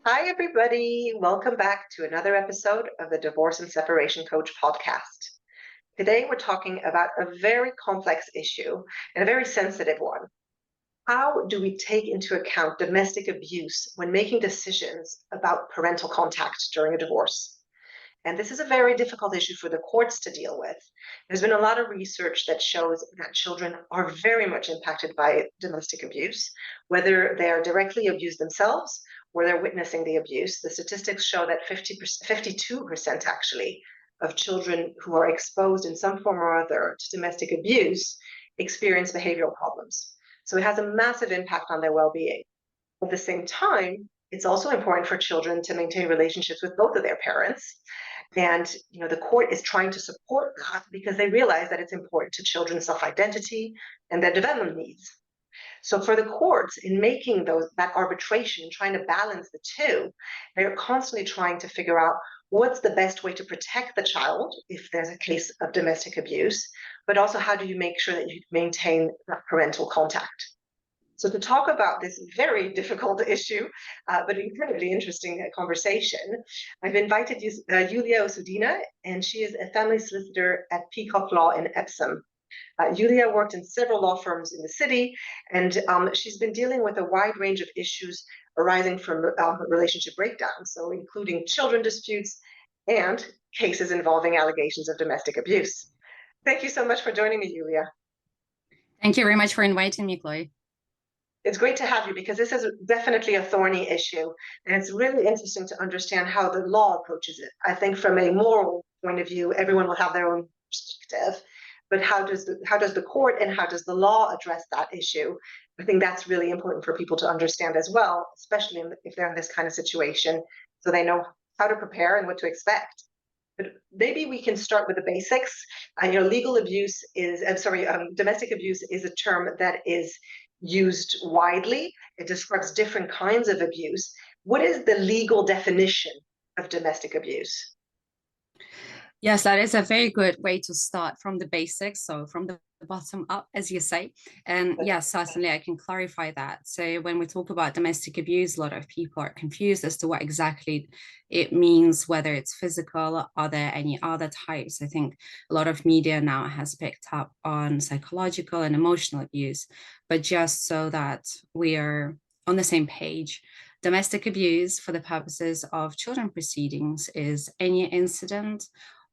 Hi, everybody. Welcome back to another episode of the Divorce and Separation Coach podcast. Today, we're talking about a very complex issue and a very sensitive one. How do we take into account domestic abuse when making decisions about parental contact during a divorce? And this is a very difficult issue for the courts to deal with. There's been a lot of research that shows that children are very much impacted by domestic abuse, whether they are directly abused themselves or they're witnessing the abuse. The statistics show that 52% actually of children who are exposed in some form or other to domestic abuse experience behavioral problems. So it has a massive impact on their well-being. At the same time, it's also important for children to maintain relationships with both of their parents. And the court is trying to support that because they realize that it's important to children's self-identity and their development needs. So for the courts, in making that arbitration, trying to balance the two, they're constantly trying to figure out what's the best way to protect the child if there's a case of domestic abuse, but also how do you make sure that you maintain that parental contact. So to talk about this very difficult issue, but incredibly interesting conversation, I've invited Julia Osudina, and she is a family solicitor at Peacock Law in Epsom. Julia worked in several law firms in the city, and she's been dealing with a wide range of issues arising from relationship breakdowns, so including children disputes and cases involving allegations of domestic abuse. Thank you so much for joining me, Julia. Thank you very much for inviting me, Chloe. It's great to have you because this is definitely a thorny issue, and it's really interesting to understand how the law approaches it. I think from a moral point of view, everyone will have their own perspective, but how does the court and how does the law address that issue? I think that's really important for people to understand as well, especially if they're in this kind of situation, so they know how to prepare and what to expect. But maybe we can start with the basics. Legal abuse is, domestic abuse is a term that is used widely. It describes different kinds of abuse. What is the legal definition of domestic abuse? Yes, that is a very good way to start from the basics, so from the bottom up, as you say. And yes, certainly I can clarify that. So when we talk about domestic abuse, a lot of people are confused as to what exactly it means, whether it's physical, are there any other types? I think a lot of media now has picked up on psychological and emotional abuse, but just so that we are on the same page, domestic abuse for the purposes of children proceedings is any incident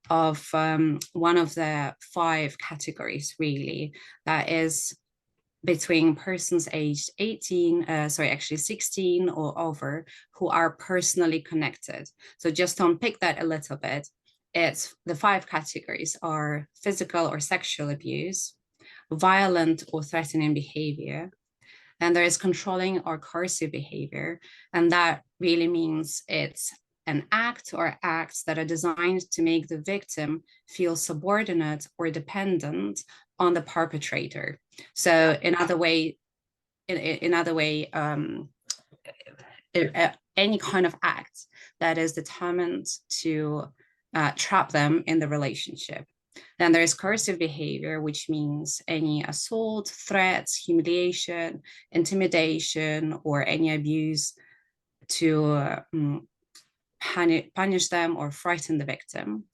of one of the 5 categories, really, that is between persons aged 16 or over, who are personally connected. So just to unpick that a little bit, it's the 5 categories are physical or sexual abuse, violent or threatening behavior, and there is controlling or coercive behavior. And that really means it's an act or acts that are designed to make the victim feel subordinate or dependent on the perpetrator. So any kind of act that is determined to trap them in the relationship. Then there is coercive behavior, which means any assault, threats, humiliation, intimidation, or any abuse to punish them or frighten the victim.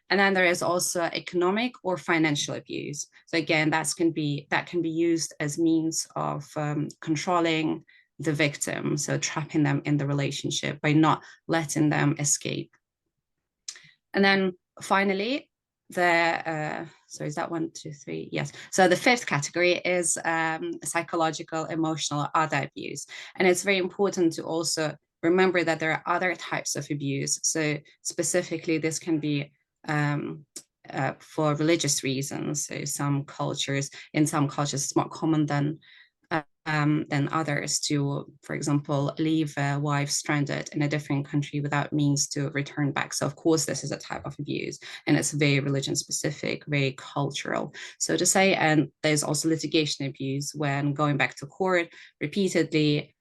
And then there is also economic or financial abuse. So again, that can be used as means of controlling the victim, so trapping them in the relationship by not letting them escape. And then finally, so is that 1, 2, 3? Yes. So the 5th category is psychological, emotional, other abuse. And it's very important to also remember that there are other types of abuse. So specifically, this can be for religious reasons. So in some cultures, it's more common than others to, for example, leave a wife stranded in a different country without means to return back. So of course, this is a type of abuse, and it's very religion specific, very cultural, so to say. And there's also litigation abuse, when going back to court repeatedly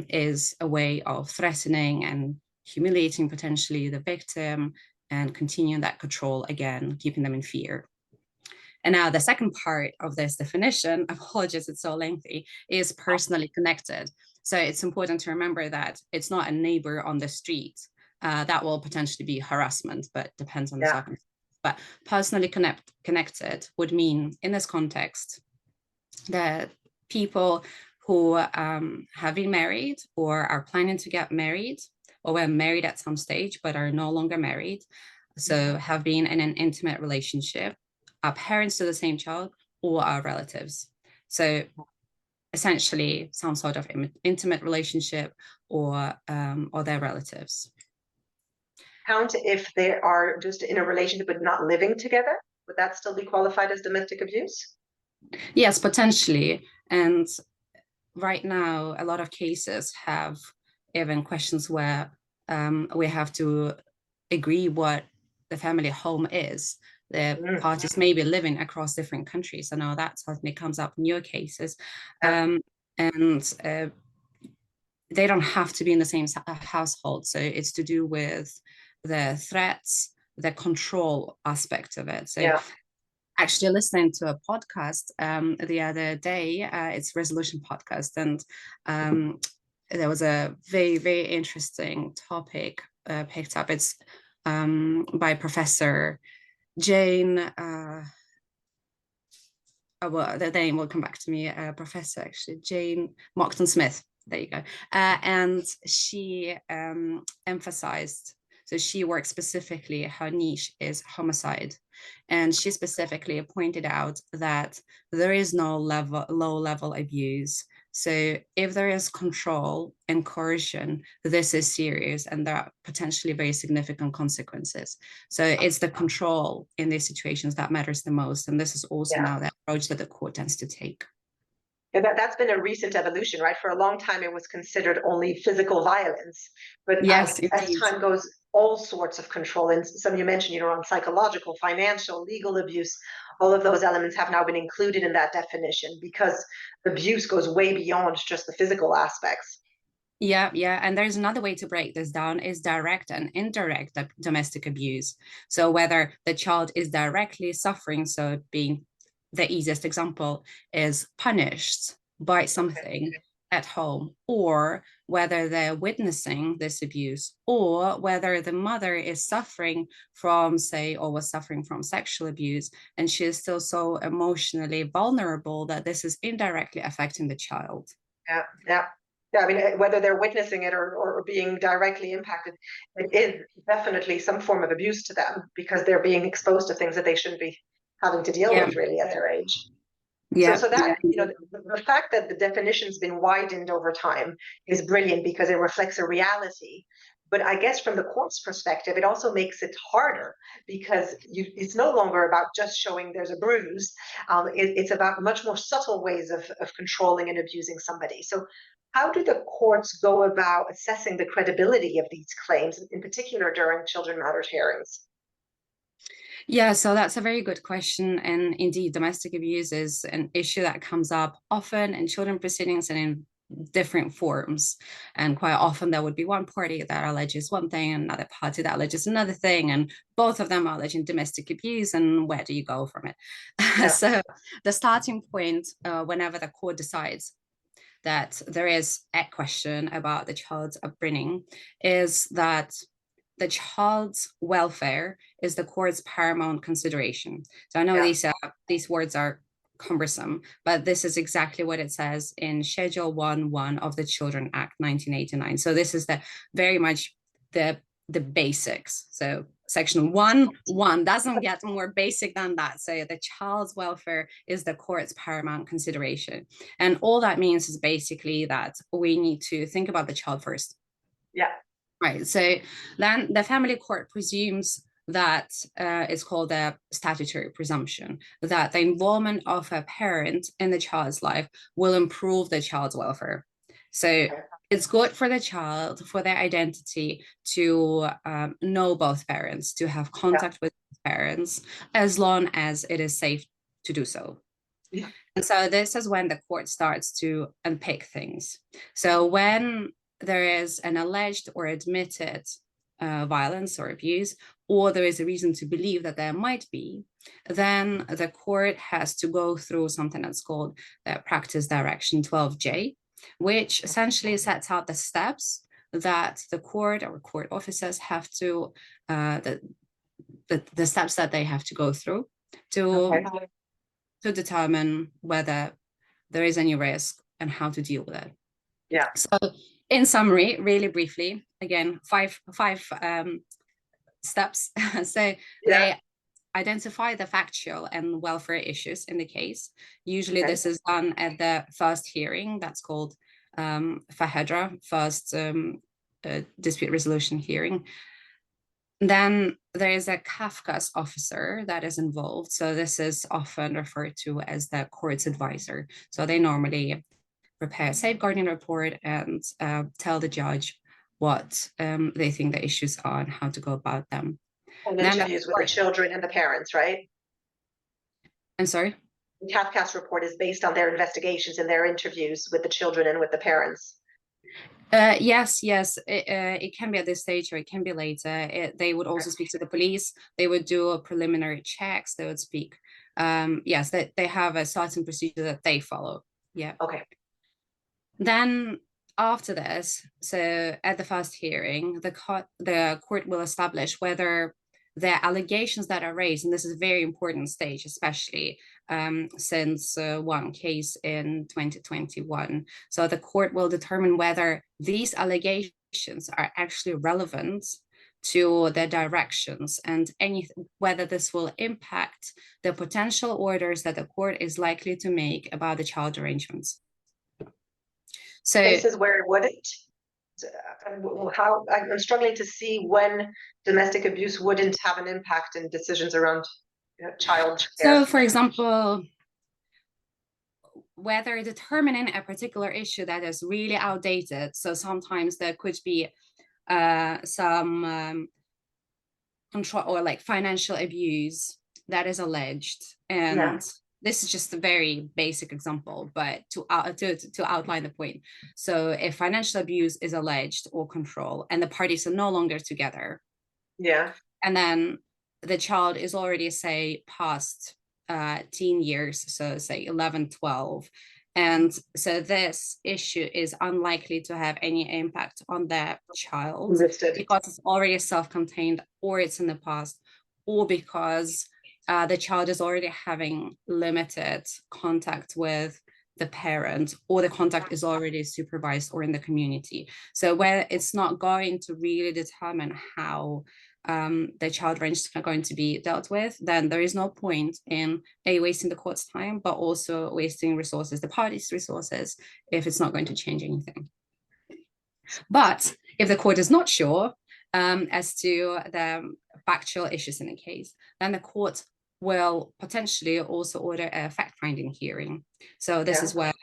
is a way of threatening and humiliating potentially the victim and continuing that control, again, keeping them in fear. And now the second part of this definition, apologies, it's so lengthy, is personally connected. So it's important to remember that it's not a neighbor on the street. That will potentially be harassment, but depends on the Yeah. circumstances. But personally connected would mean, in this context, that people who have been married or are planning to get married, or were married at some stage but are no longer married, so have been in an intimate relationship, are parents to the same child, or are relatives. So essentially some sort of intimate relationship, or their relatives. Count if they are just in a relationship but not living together? Would that still be qualified as domestic abuse? Yes, potentially. And right now, a lot of cases have even questions where we have to agree what the family home is. The parties may be living across different countries. So now that certainly comes up in your cases. And they don't have to be in the same household. So it's to do with the threats, the control aspect of it. So actually listening to a podcast the other day, it's Resolution podcast, and there was a very, very interesting topic picked up. It's by Professor Jane, well, the name will come back to me, Professor actually, Jane Mockton Smith. There you go. And she emphasized, so she works specifically, her niche is homicide. And she specifically pointed out that there is no low level abuse. So if there is control and coercion, this is serious and there are potentially very significant consequences. So it's the control in these situations that matters the most. And this is also now the approach that the court tends to take. And that's been a recent evolution, right? For a long time, it was considered only physical violence. But yes, as time goes, all sorts of control, and some you mentioned, on psychological, financial, legal abuse, all of those elements have now been included in that definition because abuse goes way beyond just the physical aspects. Yeah. And there's another way to break this down is direct and indirect domestic abuse. So whether the child is directly suffering, so being the easiest example is punished by something at home, or whether they're witnessing this abuse, or whether the mother is suffering from, say, or was suffering from sexual abuse, and she is still so emotionally vulnerable that this is indirectly affecting the child. Yeah. I mean, whether they're witnessing it or being directly impacted, it is definitely some form of abuse to them because they're being exposed to things that they shouldn't be having to deal with really at their age. So that, the fact that the definition's been widened over time is brilliant because it reflects a reality. But I guess from the court's perspective, it also makes it harder because it's no longer about just showing there's a bruise. It's about much more subtle ways of controlling and abusing somebody. So how do the courts go about assessing the credibility of these claims, in particular during children matters hearings? Yeah, so that's a very good question. And indeed, domestic abuse is an issue that comes up often in children proceedings and in different forms. And quite often there would be one party that alleges one thing and another party that alleges another thing, and both of them are alleging domestic abuse. And where do you go from it? So the starting point, whenever the court decides that there is a question about the child's upbringing, is that the child's welfare is the court's paramount consideration. So I know these words are cumbersome, but this is exactly what it says in Schedule 1.1 of the Children Act 1989. So this is the very much the basics. So Section 1.1 doesn't get more basic than that. So the child's welfare is the court's paramount consideration. And all that means is basically that we need to think about the child first. Right. So then the family court presumes that it's called a statutory presumption that the involvement of a parent in the child's life will improve the child's welfare. So it's good for the child, for their identity, to know both parents, to have contact with parents, as long as it is safe to do so. And so this is when the court starts to unpick things. So when there is an alleged or admitted violence or abuse, or there is a reason to believe that there might be, then the court has to go through something that's called the Practice Direction 12J. which essentially sets out the steps that the court or court officers have to, the steps that they have to go through to determine whether there is any risk and how to deal with it. Yeah. So in summary, really briefly, again, five steps. So they identify the factual and welfare issues in the case. Usually this is done at the first hearing. That's called FAHEDRA, first dispute resolution hearing. Then there is a Kafka's officer that is involved. So this is often referred to as the court's advisor. So they normally prepare a safeguarding report and tell the judge what they think the issues are and how to go about them. And interviews with the children and the parents, right? I'm sorry? The Kafka's report is based on their investigations and their interviews with the children and with the parents. Yes. It can be at this stage or it can be later. They would also speak to the police. They would do preliminary checks. They would speak. Yes, they have a certain procedure that they follow. Yeah. Okay. Then after this, so at the first hearing, the court will establish whether the allegations that are raised, and this is a very important stage, especially since one case in 2021. So the court will determine whether these allegations are actually relevant to the directions and whether this will impact the potential orders that the court is likely to make about the child arrangements. So cases where it wouldn't. How I'm struggling to see when domestic abuse wouldn't have an impact in decisions around child care. So, for example, whether determining a particular issue that is really outdated. So sometimes there could be some control or like financial abuse that is alleged, and this is just a very basic example, but to outline the point. So if financial abuse is alleged or control and the parties are no longer together, and then the child is already, say, past teen years, so say 11, 12, and so this issue is unlikely to have any impact on the child because it's already self-contained, or it's in the past, or because the child is already having limited contact with the parent, or the contact is already supervised or in the community. So where it's not going to really determine how the child arrangements are going to be dealt with, then there is no point in wasting the court's time, but also wasting resources, the parties' resources, if it's not going to change anything. But if the court is not sure as to the factual issues in the case, then the court will potentially also order a fact-finding hearing. So this is where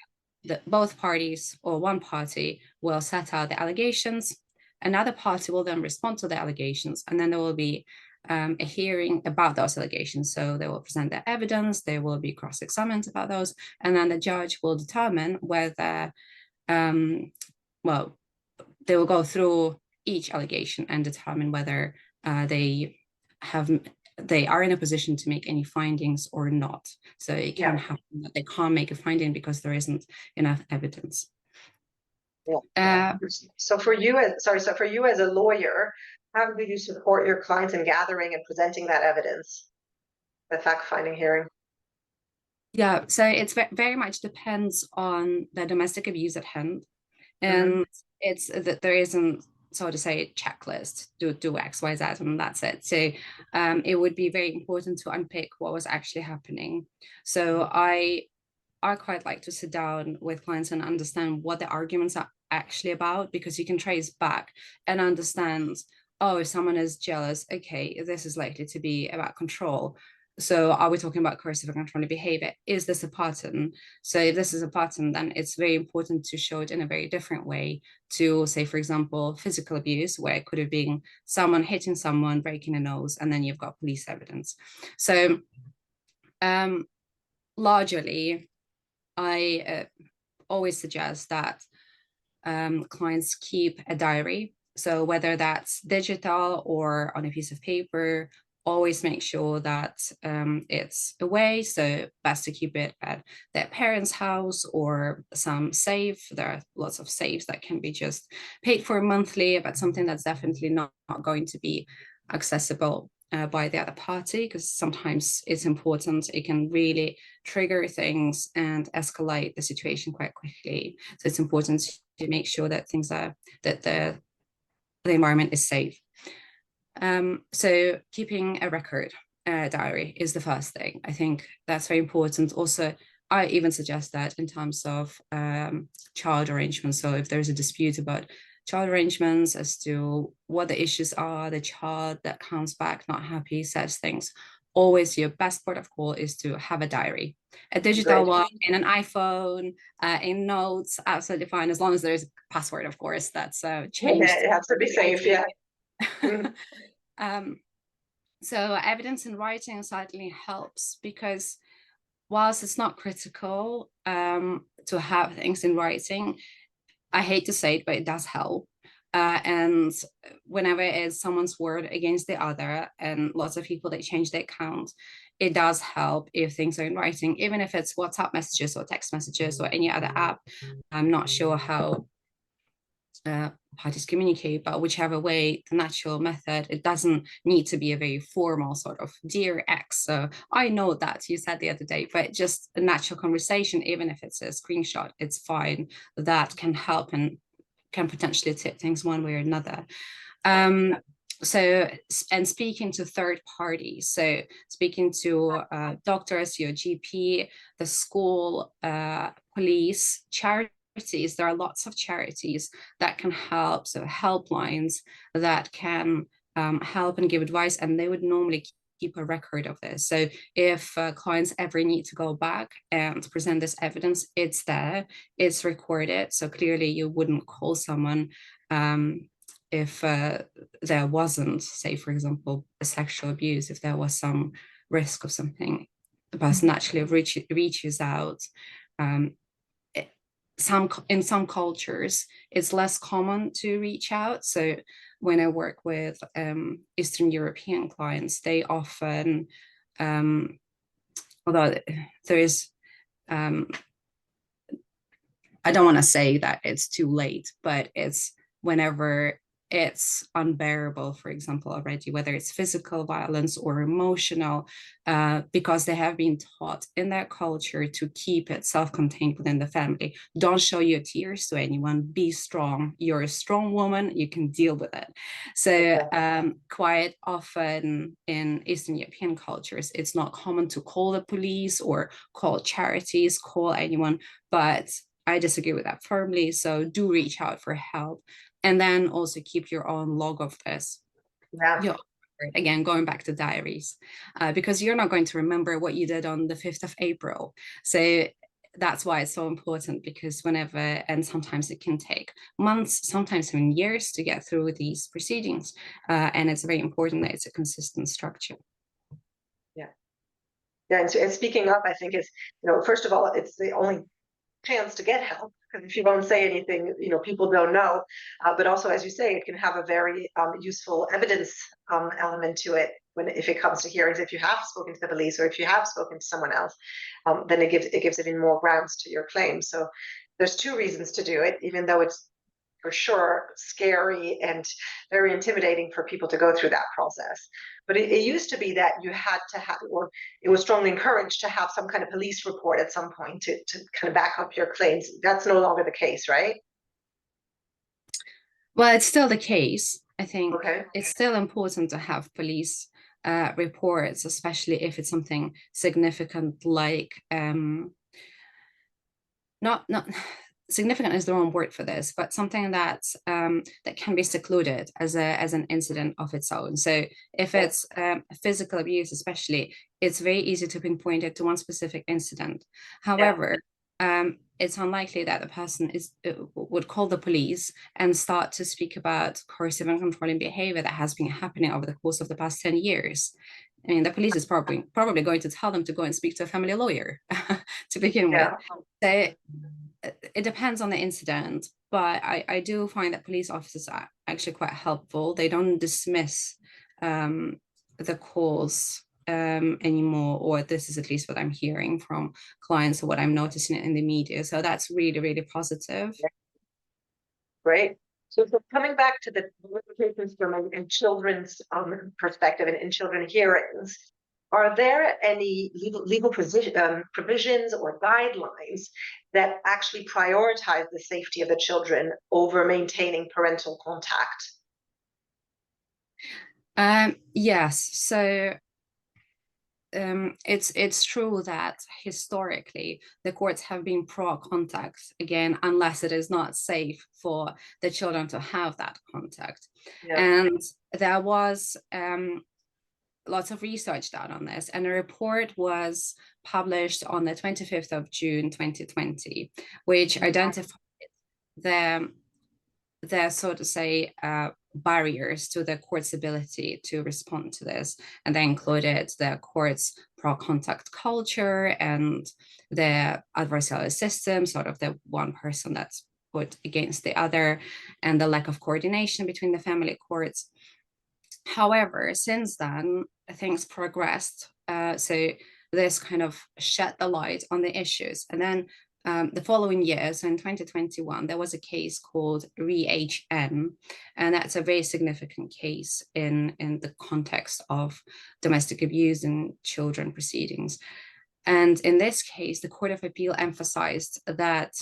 both parties or one party will set out the allegations. Another party will then respond to the allegations, and then there will be a hearing about those allegations. So they will present their evidence, they will be cross-examined about those, and then the judge will determine whether, well, they will go through each allegation and determine whether they are in a position to make any findings or not. So it can happen that they can't make a finding because there isn't enough evidence. So for you as a lawyer, how do you support your clients in gathering and presenting that evidence, the fact-finding hearing? Yeah, so it's very much depends on the domestic abuse at hand, and it's that there isn't, so to say, a checklist, do X, Y, Z, and that's it. So it would be very important to unpick what was actually happening. So I quite like to sit down with clients and understand what the arguments are actually about, because you can trace back and understand, oh, if someone is jealous, okay, this is likely to be about control. So are we talking about coercive and controlling behavior? Is this a pattern? So if this is a pattern, then it's very important to show it in a very different way to, say, for example, physical abuse, where it could have been someone hitting someone, breaking a nose, and then you've got police evidence. So largely, I always suggest that clients keep a diary. So whether that's digital or on a piece of paper always make sure that it's away. So best to keep it at their parents' house or some safe. There are lots of safes that can be just paid for monthly, but something that's definitely not going to be accessible by the other party, because sometimes it's important. It can really trigger things and escalate the situation quite quickly. So it's important to make sure that the environment is safe. So keeping a record diary is the first thing. I think that's very important. Also, I even suggest that in terms of child arrangements. So if there's a dispute about child arrangements as to what the issues are, the child that comes back not happy, says things, always your best port of call is to have a diary, a digital Great. one, in an iPhone, in notes, absolutely fine, as long as there's a password, of course, that's changed. Yeah, it has to be safe. Yeah. Mm. So evidence in writing certainly helps, because whilst it's not critical to have things in writing, I hate to say it, but it does help. And whenever it is someone's word against the other, and lots of people that change their account, it does help if things are in writing, even if it's WhatsApp messages or text messages or any other app. I'm not sure how parties communicate, but whichever way, the natural method, it doesn't need to be a very formal sort of dear X. So I know that you said the other day, but just a natural conversation, even if it's a screenshot, it's fine. That can help and can potentially tip things one way or another. So, and speaking to third parties, so speaking to doctors, your GP, the school, police, charities. There are lots of charities that can help, so helplines that can help and give advice, and they would normally keep a record of this. So if clients ever need to go back and present this evidence, it's there, it's recorded. So clearly you wouldn't call someone if there wasn't, say, for example, a sexual abuse, if there was some risk of something, the person actually reaches out. In some cultures, it's less common to reach out. So when I work with Eastern European clients, they often, although there is, I don't want to say that it's too late, but it's whenever it's unbearable, for example, already, whether it's physical violence or emotional, because they have been taught in their culture to keep it self-contained within the family. Don't show your tears to anyone. Be strong. You're a strong woman. You can deal with it. So quite often in Eastern European cultures, it's not common to call the police or call charities, call anyone, but I disagree with that firmly. So do reach out for help. And then also keep your own log of this. Yeah. Again, going back to diaries, because you're not going to remember what you did on the 5th of April. So that's why it's so important, because whenever, and sometimes it can take months, sometimes even years to get through these proceedings. And it's very important that it's a consistent structure. Yeah. Yeah. And speaking up, I think is, first of all, it's the only chance to get help, because if you don't say anything, people don't know. But also, as you say, it can have a very useful evidence element to it if it comes to hearings. If you have spoken to the police or if you have spoken to someone else, then it gives even more grounds to your claim. So there's two reasons to do it, even though it's for sure scary and very intimidating for people to go through that process. But it used to be that you had to have, or it was strongly encouraged to have some kind of police report at some point to kind of back up your claims. That's no longer the case, right? Well, it's still the case. I think Okay. it's still important to have police reports, especially if it's something significant, like not significant is the wrong word for this, but something that that can be secluded as an incident of its own. So if it's physical abuse, especially, it's very easy to pinpoint it to one specific incident. However, it's unlikely that the person would call the police and start to speak about coercive and controlling behavior that has been happening over the course of the past 10 years. I mean, the police is probably going to tell them to go and speak to a family lawyer to begin with. So it depends on the incident, but I do find that police officers are actually quite helpful. They don't dismiss the cause anymore, or this is at least what I'm hearing from clients or what I'm noticing in the media. So that's really, really positive. Great. So coming back to the visitations from a children's perspective and in children hearings, are there any legal provisions or guidelines that actually prioritize the safety of the children over maintaining parental contact? Yes. So it's true that historically the courts have been pro contact again, unless it is not safe for the children to have that contact. Yeah. And there was lots of research done on this, and a report was published on the 25th of June 2020, which identified the so to say barriers to the court's ability to respond to this. And they included the court's pro-contact culture and the adversarial system, sort of the one person that's put against the other, and the lack of coordination between the family courts. However, since then, things progressed. So this kind of shed the light on the issues. And then the following year, so in 2021, there was a case called REHN, and that's a very significant case in the context of domestic abuse in children proceedings. And in this case, the Court of Appeal emphasized that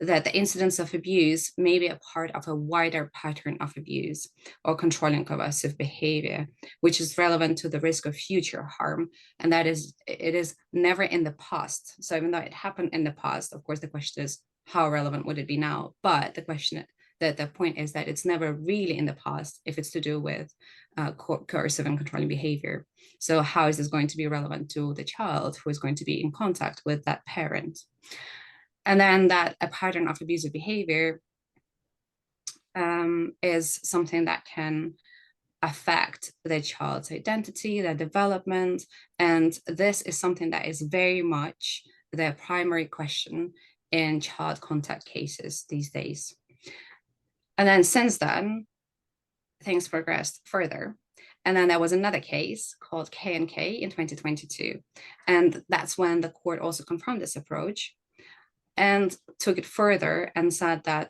the incidence of abuse may be a part of a wider pattern of abuse or controlling coercive behavior, which is relevant to the risk of future harm. And that is, it is never in the past. So even though it happened in the past, of course, the question is, how relevant would it be now? But the point is that it's never really in the past if it's to do with coercive and controlling behavior. So how is this going to be relevant to the child who is going to be in contact with that parent? And then that a pattern of abusive behavior is something that can affect the child's identity, their development. And this is something that is very much the primary question in child contact cases these days. And then since then, things progressed further. And then there was another case called K&K in 2022. And that's when the court also confirmed this approach and took it further and said that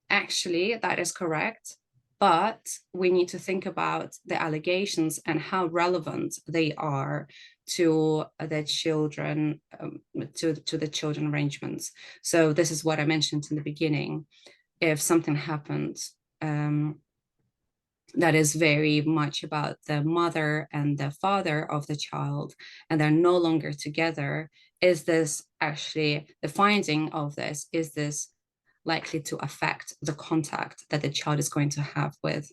actually that is correct, but we need to think about the allegations and how relevant they are to the children, to the children arrangements. So this is what I mentioned in the beginning. If something happens that is very much about the mother and the father of the child, and they're no longer together, is this actually the finding of this? Is this likely to affect the contact that the child is going to have with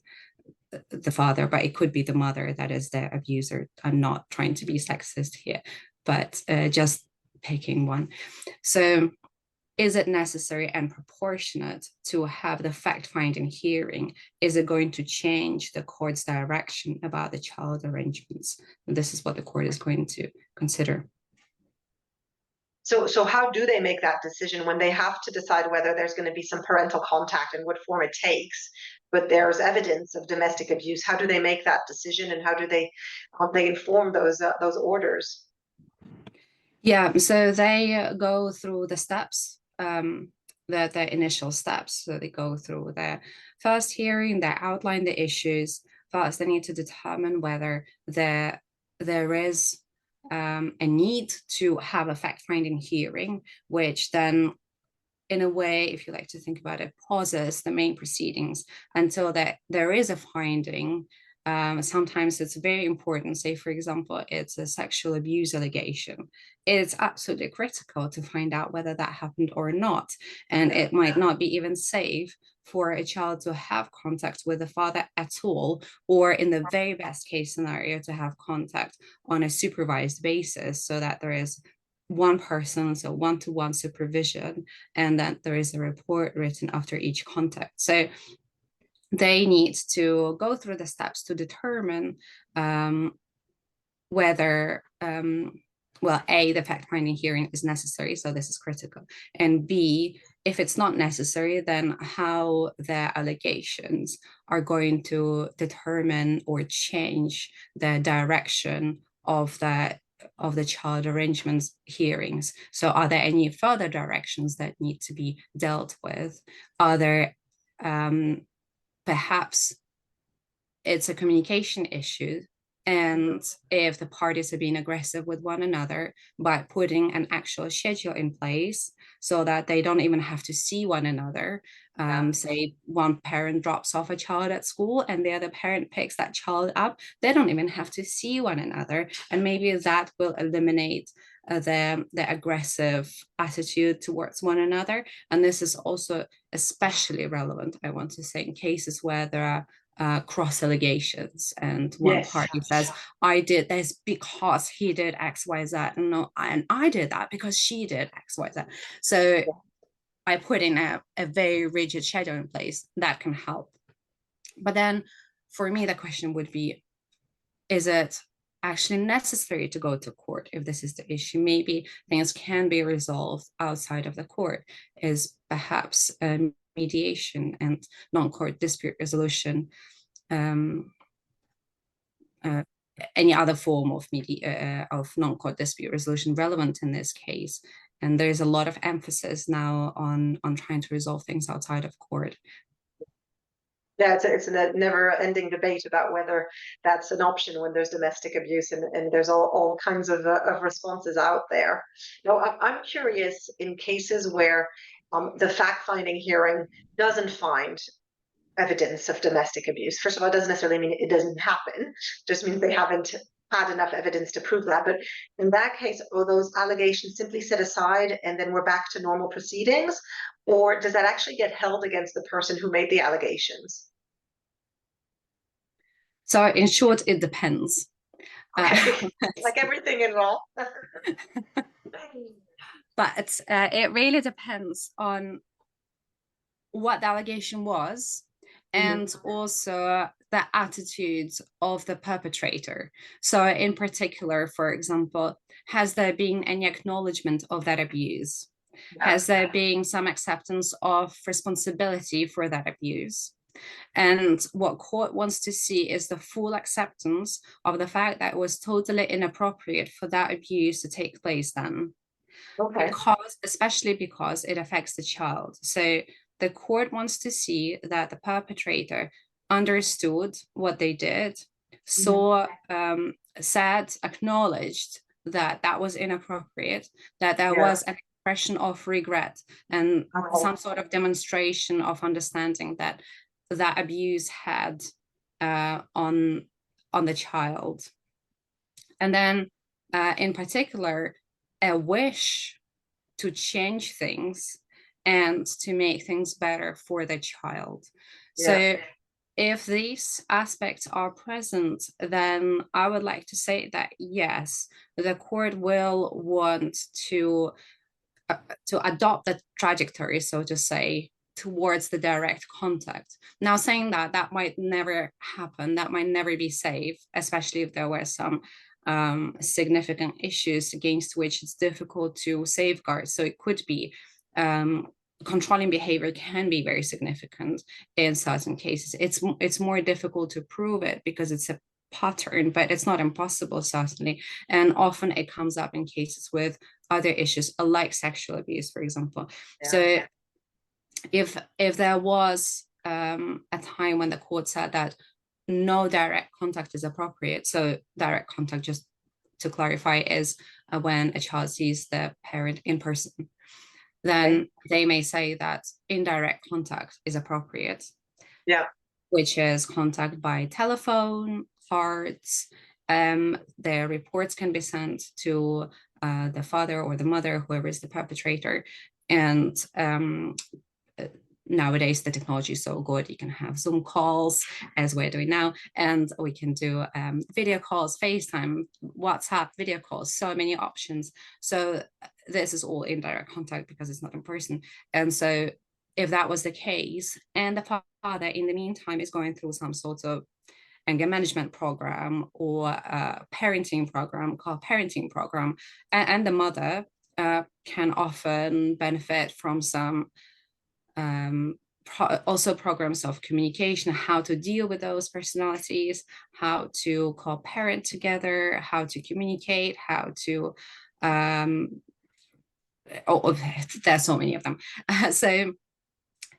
the father? But it could be the mother that is the abuser. I'm not trying to be sexist here, but just picking one. So is it necessary and proportionate to have the fact-finding hearing? Is it going to change the court's direction about the child arrangements? And this is what the court is going to consider. So how do they make that decision when they have to decide whether there's going to be some parental contact and what form it takes, but there's evidence of domestic abuse? How do they make that decision, and how do they inform those orders? Yeah, so they go through the steps, the initial steps. So they go through the first hearing, they outline the issues. First, they need to determine whether there is a need to have a fact-finding hearing, which then, in a way, if you like to think about it, pauses the main proceedings until there is a finding. Sometimes it's very important. Say, for example, it's a sexual abuse allegation. It's absolutely critical to find out whether that happened or not. And it might not be even safe for a child to have contact with the father at all, or in the very best case scenario, to have contact on a supervised basis so that there is one person, so one-to-one supervision, and then there is a report written after each contact. So they need to go through the steps to determine whether, well, A, the fact-finding hearing is necessary, so this is critical, and B, if it's not necessary, then how their allegations are going to determine or change the direction of the child arrangements hearings. So are there any further directions that need to be dealt with? Are there perhaps it's a communication issue, and if the parties are being aggressive with one another, by putting an actual schedule in place so that they don't even have to see one another. Say one parent drops off a child at school and the other parent picks that child up, they don't even have to see one another, and maybe that will eliminate the aggressive attitude towards one another. And this is also especially relevant, I want to say, in cases where there are cross allegations, and one Yes. party says, I did this because he did XYZ, and no, and I did that because she did XYZ. So by putting a very rigid schedule in place, that can help. But then for me, the question would be, is it actually necessary to go to court if this is the issue? Maybe things can be resolved outside of the court. Is perhaps mediation and non-court dispute resolution, any other form of non-court dispute resolution relevant in this case? And there's a lot of emphasis now on trying to resolve things outside of court. Yeah, it's a never-ending debate about whether that's an option when there's domestic abuse, and there's all kinds of responses out there. Now, I'm curious, in cases where the fact-finding hearing doesn't find evidence of domestic abuse. First of all, it doesn't necessarily mean it doesn't happen; it just means they haven't had enough evidence to prove that. But in that case, are those allegations simply set aside and then we're back to normal proceedings? Or does that actually get held against the person who made the allegations? So in short, it depends. Okay, like everything in law. But it really depends on what the allegation was, and also the attitudes of the perpetrator. So in particular, for example, has there been any acknowledgement of that abuse? Has there been some acceptance of responsibility for that abuse? And what court wants to see is the full acceptance of the fact that it was totally inappropriate for that abuse to take place then. Okay. Especially because it affects the child. So the court wants to see that the perpetrator understood what they did, saw, said, acknowledged that that was inappropriate, that there was an expression of regret and some sort of demonstration of understanding that that abuse had on the child. And then in particular, a wish to change things and to make things better for the child. So if these aspects are present, then I would like to say that yes, the court will want to adopt the trajectory, so to say, towards the direct contact. Now, saying that, that might never happen, that might never be safe, especially if there were some significant issues against which it's difficult to safeguard. So it could be controlling behavior can be very significant in certain cases. It's more difficult to prove it because it's a pattern, but it's not impossible, certainly. And often it comes up in cases with other issues, like sexual abuse, for example. So if there was a time when the court said that no direct contact is appropriate, so direct contact, just to clarify, is when a child sees the parent in person, then they may say that indirect contact is appropriate. Which is contact by telephone, cards. Their reports can be sent to the father or the mother, whoever is the perpetrator. And nowadays the technology is so good, you can have Zoom calls as we're doing now, and we can do video calls, FaceTime, WhatsApp video calls, so many options. So this is all indirect contact because it's not in person. And so if that was the case, and the father in the meantime is going through some sort of anger management program or a parenting program, co-parenting program, and the mother can often benefit from some also programs of communication, how to deal with those personalities, how to co-parent together, how to communicate, how to there's so many of them. So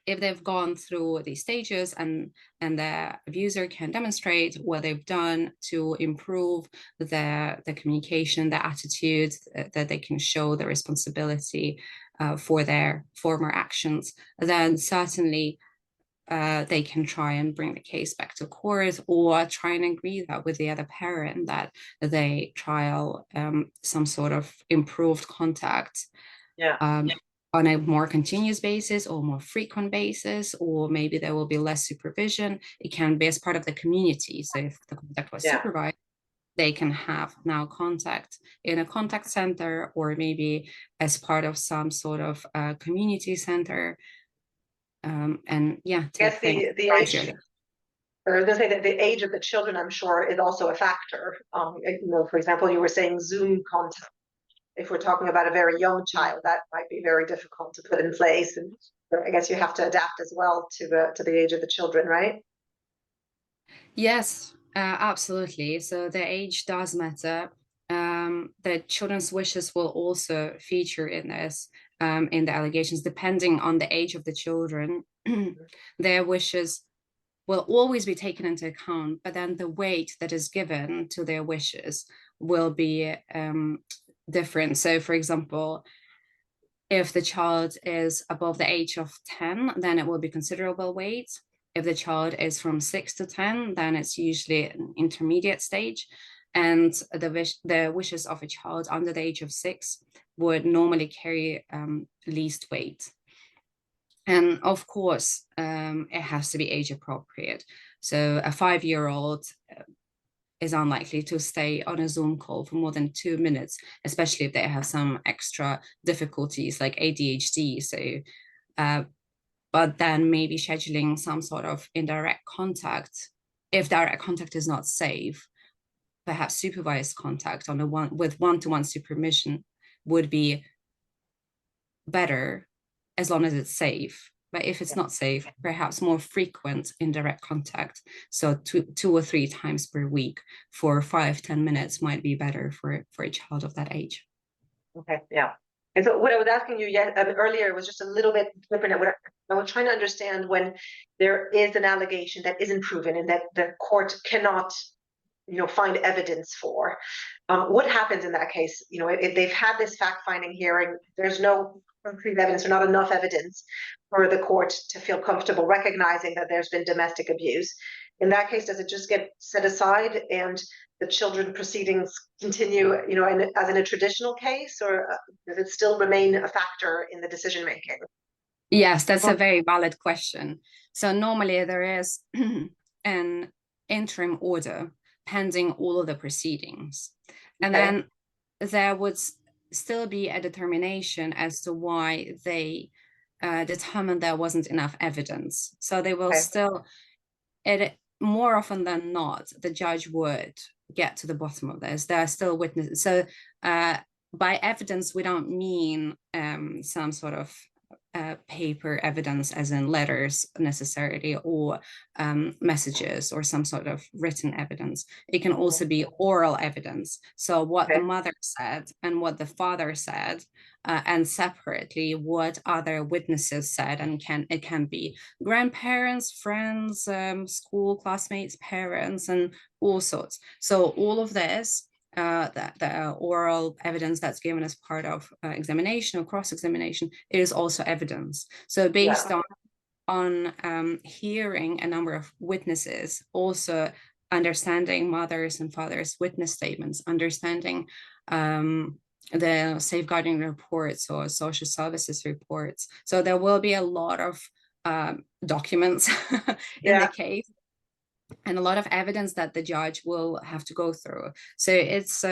if they've gone through these stages and the abuser can demonstrate what they've done to improve the communication, the attitude, that they can show the responsibility for their former actions, then certainly they can try and bring the case back to court, or try and agree that with the other parent that they trial some sort of improved contact. Yeah. On a more continuous basis or more frequent basis, or maybe there will be less supervision. It can be as part of the community. So if the contact was supervised, they can have now contact in a contact center, or maybe as part of some sort of community center. And yeah, I guess the age, or I was going to say that the age of the children, I'm sure, is also a factor. For example, you were saying Zoom contact. If we're talking about a very young child, that might be very difficult to put in place, and I guess you have to adapt as well to the age of the children, right? Yes, absolutely. So the age does matter. The children's wishes will also feature in this, in the allegations, depending on the age of the children. Their wishes will always be taken into account, but then the weight that is given to their wishes will be different. So, for example, if the child is above the age of 10, then it will be considerable weight. If the child is from 6 to 10, then it's usually an intermediate stage. And the wishes of a child under the age of 6 would normally carry least weight. And of course, it has to be age appropriate. So a 5-year-old is unlikely to stay on a Zoom call for more than 2 minutes, especially if they have some extra difficulties like ADHD. So, but then maybe scheduling some sort of indirect contact, if direct contact is not safe, perhaps supervised contact on with one-to-one supervision would be better, as long as it's safe. But if it's not safe, perhaps more frequent indirect contact. So two or three times per week for 5-10 minutes might be better for a child of that age. Okay, yeah. And so what I was asking you earlier was just a little bit different. I was trying to understand when there is an allegation that isn't proven and that the court cannot, find evidence for. What happens in that case? If they've had this fact-finding hearing, there's no concrete evidence or not enough evidence for the court to feel comfortable recognizing that there's been domestic abuse. In that case, does it just get set aside and the children proceedings continue, as in a traditional case, or does it still remain a factor in the decision making? Yes, that's a very valid question. So normally there is an interim order pending all of the proceedings. And then there would still be a determination as to why they determined there wasn't enough evidence. So they will still, more often than not, the judge would get to the bottom of this. There are still witnesses. So by evidence, we don't mean some sort of paper evidence, as in letters necessarily, or messages, or some sort of written evidence. It can also be oral evidence. So what the mother said and what the father said, and separately what other witnesses said, and it can be grandparents, friends, school classmates, parents, and all sorts. So all of this, the oral evidence that's given as part of examination or cross-examination, is also evidence. So based on hearing a number of witnesses, also understanding mothers and fathers' witness statements, understanding the safeguarding reports or social services reports. So there will be a lot of documents in the case, and a lot of evidence that the judge will have to go through. So it's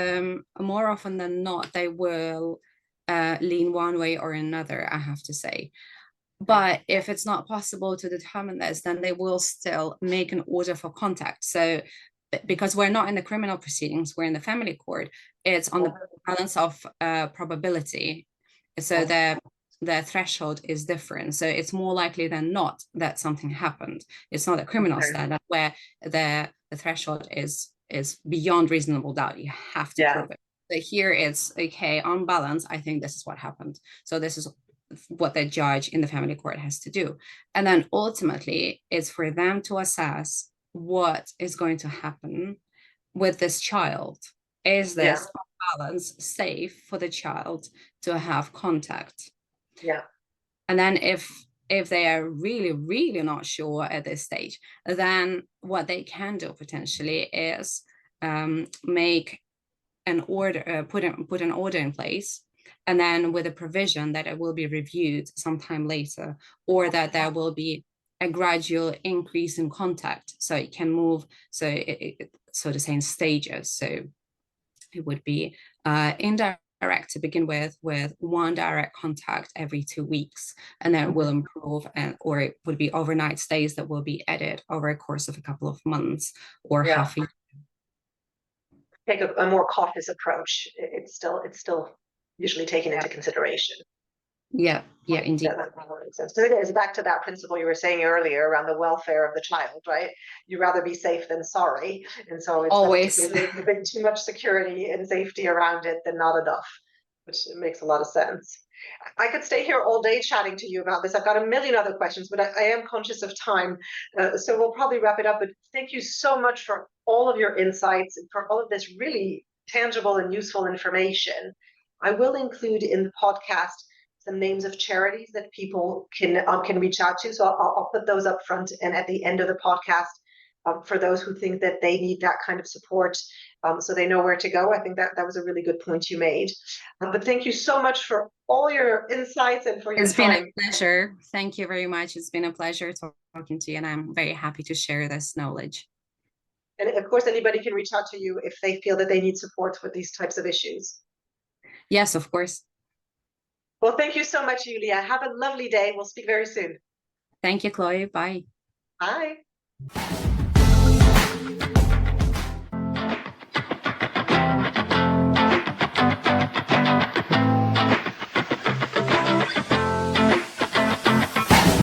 more often than not, they will lean one way or another, I have to say. But if it's not possible to determine this, then they will still make an order for contact. So because we're not in the criminal proceedings, we're in the family court, it's on the balance of probability. So their threshold is different. So it's more likely than not that something happened. It's not a criminal standard where the threshold is beyond reasonable doubt. You have to prove it. So here it's okay, on balance, I think this is what happened. So this is what the judge in the family court has to do. And then ultimately, it's for them to assess what is going to happen with this child. Is this on balance safe for the child to have contact? Yeah. And then if they are really, really not sure at this stage, then what they can do potentially is make an order, put an order in place, and then with a provision that it will be reviewed sometime later, or that there will be a gradual increase in contact, so it can move, so to say, in stages. So it would be indirect to begin with one direct contact every 2 weeks, and then it will improve, or it would be overnight stays that will be added over a course of a couple of months or half a year. Take a more cautious approach. It's still usually taken into consideration. Yeah, indeed. That makes sense. Because it's back to that principle you were saying earlier around the welfare of the child, right? You'd rather be safe than sorry, and so it's always too much security and safety around it than not enough, which makes a lot of sense. I could stay here all day chatting to you about this. I've got a million other questions, but I am conscious of time. So we'll probably wrap it up. But thank you so much for all of your insights and for all of this really tangible and useful information. I will include in the podcast some names of charities that people can reach out to. So I'll put those up front and at the end of the podcast for those who think that they need that kind of support, so they know where to go. I think that was a really good point you made. But thank you so much for all your insights and for your time. It's been a pleasure. Thank you very much. It's been a pleasure talking to you, and I'm very happy to share this knowledge. And of course, anybody can reach out to you if they feel that they need support with these types of issues. Yes, of course. Well, thank you so much, Julia. Have a lovely day. We'll speak very soon. Thank you, Chloe. Bye. Bye.